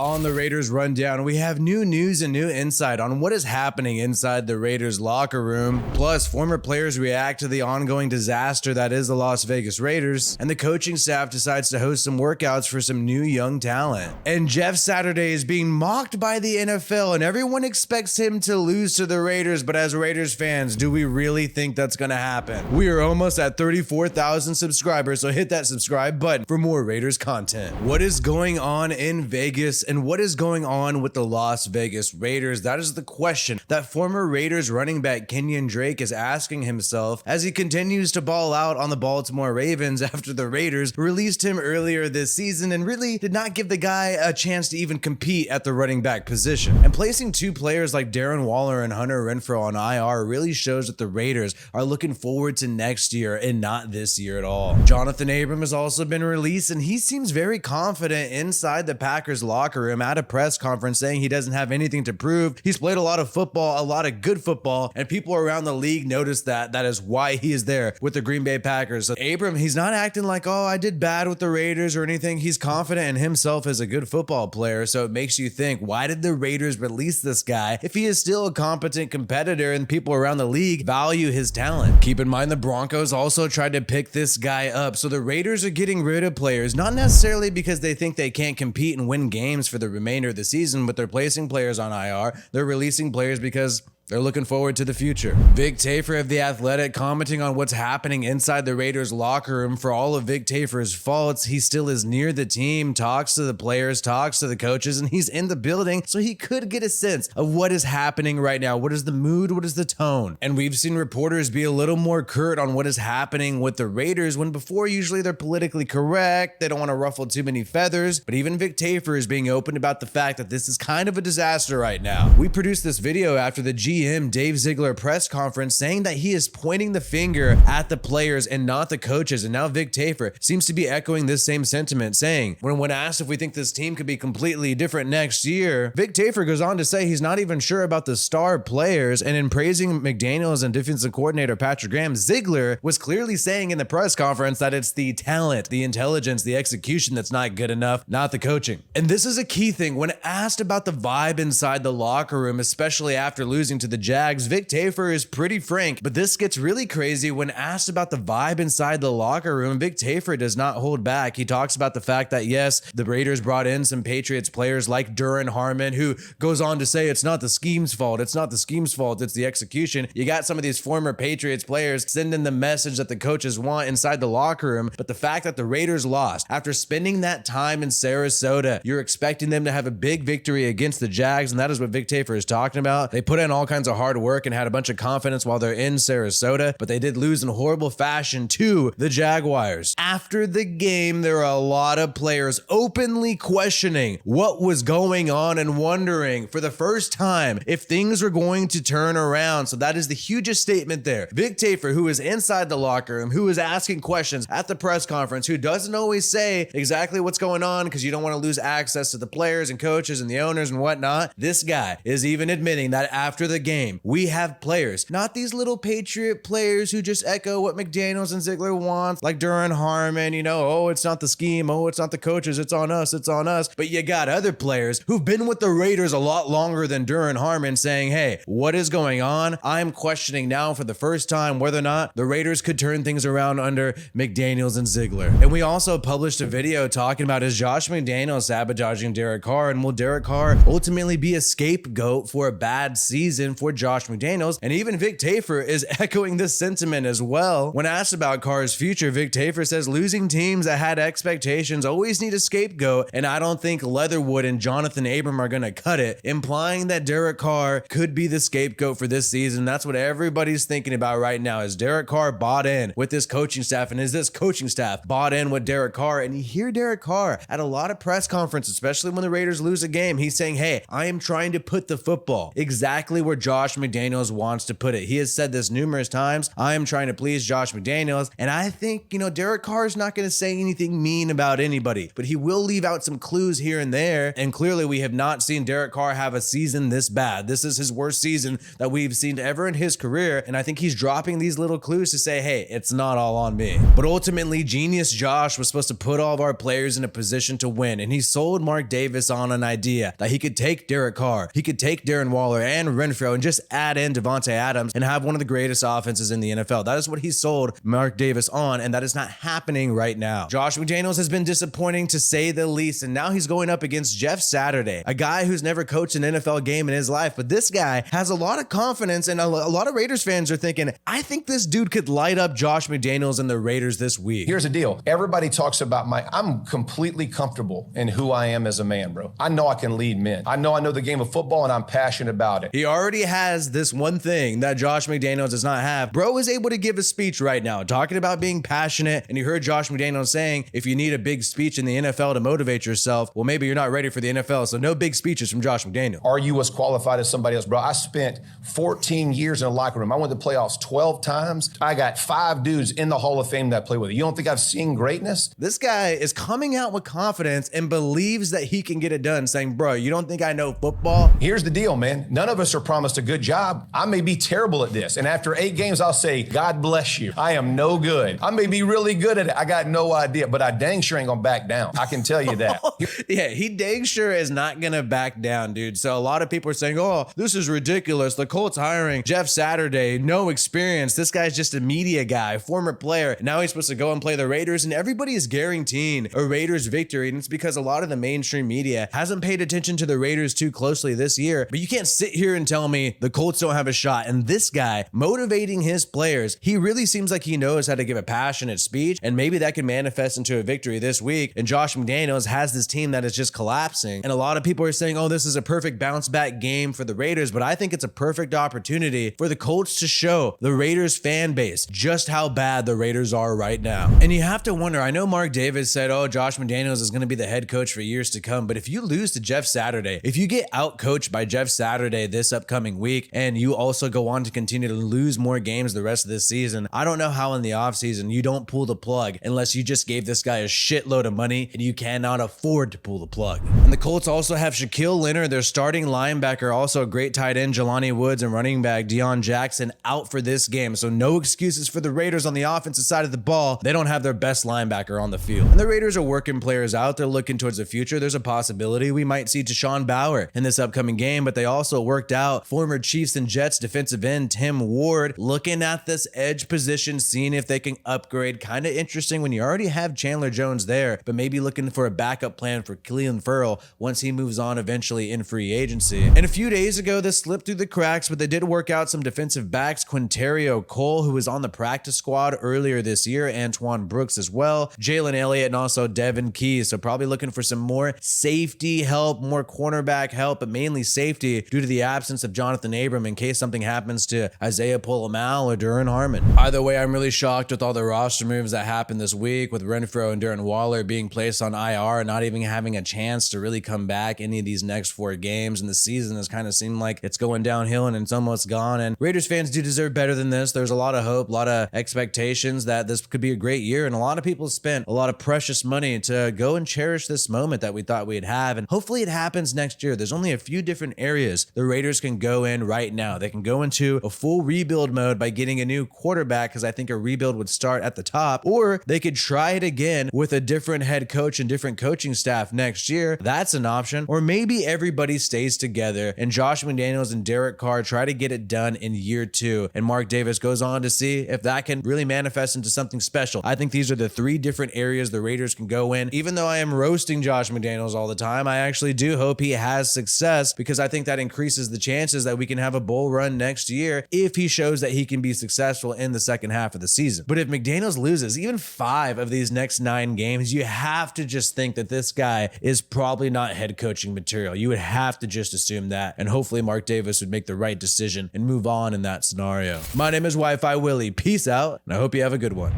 On the Raiders rundown, we have new news and new insight on what is happening inside the Raiders locker room. Plus, former players react to the ongoing disaster that is the Las Vegas Raiders, and the coaching staff decides to host some workouts for some new young talent. And Jeff Saturday is being mocked by the NFL, and everyone expects him to lose to the Raiders, but as Raiders fans, do we really think that's gonna happen? We are almost at 34,000 subscribers, so hit that subscribe button for more Raiders content. What is going on in Vegas? And what is going on with the Las Vegas Raiders? That is the question that former Raiders running back Kenyon Drake is asking himself as he continues to ball out on the Baltimore Ravens after the Raiders released him earlier this season and really did not give the guy a chance to even compete at the running back position. And placing two players like Darren Waller and Hunter Renfrow on IR really shows that the Raiders are looking forward to next year and not this year at all. Jonathan Abram has also been released, and he seems very confident inside the Packers locker room at a press conference, saying he doesn't have anything to prove. He's played a lot of football, a lot of good football, and people around the league notice that. That is why he is there with the Green Bay Packers. So Abram, he's not acting like, oh, I did bad with the Raiders or anything. He's confident in himself as a good football player. So it makes you think, why did the Raiders release this guy if he is still a competent competitor and people around the league value his talent? Keep in mind, the Broncos also tried to pick this guy up. So the Raiders are getting rid of players, not necessarily because they think they can't compete and win games for the remainder of the season, but they're placing players on IR. They're releasing players because they're looking forward to the future. Vic Tafur of The Athletic commenting on what's happening inside the Raiders locker room. For all of Vic Tafur's faults, he still is near the team, talks to the players, talks to the coaches, and he's in the building, so he could get a sense of what is happening right now. What is the mood? What is the tone? And we've seen reporters be a little more curt on what is happening with the Raiders, when before usually they're politically correct, they don't want to ruffle too many feathers, but even Vic Tafur is being open about the fact that this is kind of a disaster right now. We produced this video after the GM Dave Ziegler press conference saying that he is pointing the finger at the players and not the coaches, and now Vic Tafur seems to be echoing this same sentiment, saying when asked if we think this team could be completely different next year, Vic Tafur goes on to say he's not even sure about the star players. And in praising McDaniels and defensive coordinator Patrick Graham, Ziegler was clearly saying in the press conference that it's the talent, the intelligence, the execution that's not good enough, not the coaching. And this is a key thing. When asked about the vibe inside the locker room, especially after losing to the Jags, Vic Tafur is pretty frank, but this gets really crazy. When asked about the vibe inside the locker room, Vic Tafur does not hold back. He talks about the fact that yes, the Raiders brought in some Patriots players like Duran Harmon, who goes on to say it's not the scheme's fault. It's not the scheme's fault. It's the execution. You got some of these former Patriots players sending the message that the coaches want inside the locker room, but the fact that the Raiders lost after spending that time in Sarasota, you're expecting them to have a big victory against the Jags, and that is what Vic Tafur is talking about. They put in all kinds of hard work and had a bunch of confidence while they're in Sarasota, but they did lose in horrible fashion to the Jaguars. After the game, there are a lot of players openly questioning what was going on and wondering for the first time if things were going to turn around. So that is the hugest statement there. Vic Tafur, who is inside the locker room, who is asking questions at the press conference, who doesn't always say exactly what's going on because you don't want to lose access to the players and coaches and the owners and whatnot. This guy is even admitting that after the game, we have players, not these little Patriot players who just echo what McDaniels and Ziegler wants, like Duran Harmon, oh, it's not the scheme, oh, it's not the coaches, it's on us, it's on us. But you got other players who've been with the Raiders a lot longer than Duran Harmon saying, hey, what is going on? I'm questioning now for the first time whether or not the Raiders could turn things around under McDaniels and Ziegler. And we also published a video talking about, is Josh McDaniels sabotaging Derek Carr, and will Derek Carr ultimately be a scapegoat for a bad season for Josh McDaniels? And even Vic Tafur is echoing this sentiment as well. When asked about Carr's future, Vic Tafur says losing teams that had expectations always need a scapegoat, and I don't think Leatherwood and Jonathan Abram are going to cut it, implying that Derek Carr could be the scapegoat for this season. That's what everybody's thinking about right now. Is Derek Carr bought in with this coaching staff, and is this coaching staff bought in with Derek Carr? And you hear Derek Carr at a lot of press conferences, especially when the Raiders lose a game, he's saying, hey, I am trying to put the football exactly where Josh McDaniels wants to put it. He has said this numerous times. I am trying to please Josh McDaniels, and I think, Derek Carr is not going to say anything mean about anybody, but he will leave out some clues here and there, and clearly we have not seen Derek Carr have a season this bad. This is his worst season that we've seen ever in his career, and I think he's dropping these little clues to say, hey, it's not all on me. But ultimately, Genius Josh was supposed to put all of our players in a position to win, and he sold Mark Davis on an idea that he could take Derek Carr, he could take Darren Waller and Renfro and just add in Devontae Adams and have one of the greatest offenses in the NFL. That is what he sold Mark Davis on, and that is not happening right now. Josh McDaniels has been disappointing to say the least, and now he's going up against Jeff Saturday, a guy who's never coached an NFL game in his life, but this guy has a lot of confidence, and a lot of Raiders fans are thinking, I think this dude could light up Josh McDaniels and the Raiders this week. Here's the deal. Everybody talks about I'm completely comfortable in who I am as a man, bro. I know I can lead men. I know the game of football, and I'm passionate about it. He already has this one thing that Josh McDaniels does not have. Bro is able to give a speech right now, talking about being passionate, and you heard Josh McDaniels saying, if you need a big speech in the NFL to motivate yourself, well, maybe you're not ready for the NFL, so no big speeches from Josh McDaniels. Are you as qualified as somebody else, bro? I spent 14 years in a locker room. I went to playoffs 12 times. I got 5 dudes in the Hall of Fame that play with it. You don't think I've seen greatness? This guy is coming out with confidence and believes that he can get it done, saying, bro, you don't think I know football? Here's the deal, man. None of us are promised a good job. I may be terrible at this, and after 8 games, I'll say, God bless you. I am no good. I may be really good at it. I got no idea, but I dang sure ain't gonna back down. I can tell you that. Yeah, he dang sure is not gonna back down, dude. So a lot of people are saying, oh, this is ridiculous. The Colts hiring Jeff Saturday, no experience. This guy's just a media guy, former player. Now he's supposed to go and play the Raiders, and everybody is guaranteeing a Raiders victory, and it's because a lot of the mainstream media hasn't paid attention to the Raiders too closely this year. But you can't sit here and tell me the Colts don't have a shot. And this guy motivating his players, he really seems like he knows how to give a passionate speech, and maybe that can manifest into a victory this week. And Josh McDaniels has this team that is just collapsing, and a lot of people are saying, oh, this is a perfect bounce back game for the Raiders, but I think it's a perfect opportunity for the Colts to show the Raiders fan base just how bad the Raiders are right now. And you have to wonder, I know Mark Davis said, oh, Josh McDaniels is going to be the head coach for years to come, but if you lose to Jeff Saturday, if you get out coached by Jeff Saturday this upcoming week, and you also go on to continue to lose more games the rest of this season, I don't know how in the offseason you don't pull the plug unless you just gave this guy a shitload of money and you cannot afford to pull the plug. And the Colts also have Shaquille Leonard, their starting linebacker, also a great tight end, Jelani Woods, and running back Deion Jackson out for this game. So no excuses for the Raiders on the offensive side of the ball. They don't have their best linebacker on the field. And the Raiders are working players out. They're looking towards the future. There's a possibility we might see Deshaun Bauer in this upcoming game, but they also worked out former Chiefs and Jets defensive end Tim Ward, looking at this edge position, seeing if they can upgrade. Kind of interesting when you already have Chandler Jones there, but maybe looking for a backup plan for Cleveland Ferrell once he moves on eventually in free agency. And a few days ago, this slipped through the cracks, but they did work out some defensive backs. Quinterio Cole, who was on the practice squad earlier this year, Antoine Brooks as well, Jalen Elliott, and also Devin Keys. So probably looking for some more safety help, more cornerback help, but mainly safety due to the absence of Jonathan Abram in case something happens to Isaiah Polomal or Duran Harmon. Either way, I'm really shocked with all the roster moves that happened this week, with Renfro and Darren Waller being placed on IR and not even having a chance to really come back any of these next 4 games. And the season has kind of seemed like it's going downhill and it's almost gone. And Raiders fans do deserve better than this. There's a lot of hope, a lot of expectations that this could be a great year. And a lot of people spent a lot of precious money to go and cherish this moment that we thought we'd have. And hopefully it happens next year. There's only a few different areas the Raiders can go in right now. They can go into a full rebuild mode by getting a new quarterback, because I think a rebuild would start at the top, or they could try it again with a different head coach and different coaching staff next year. That's an option. Or maybe everybody stays together and Josh McDaniels and Derek Carr try to get it done in year 2, and Mark Davis goes on to see if that can really manifest into something special. I think these are the 3 different areas the Raiders can go in. Even though I am roasting Josh McDaniels all the time, I actually do hope he has success, because I think that increases the chances that we can have a bowl run next year if he shows that he can be successful in the second half of the season. But if McDaniels loses even 5 of these next 9 games, you have to just think that this guy is probably not head coaching material. You would have to just assume that, and hopefully Mark Davis would make the right decision and move on in that scenario. My name is WiFiWillie. Peace out, and I hope you have a good one.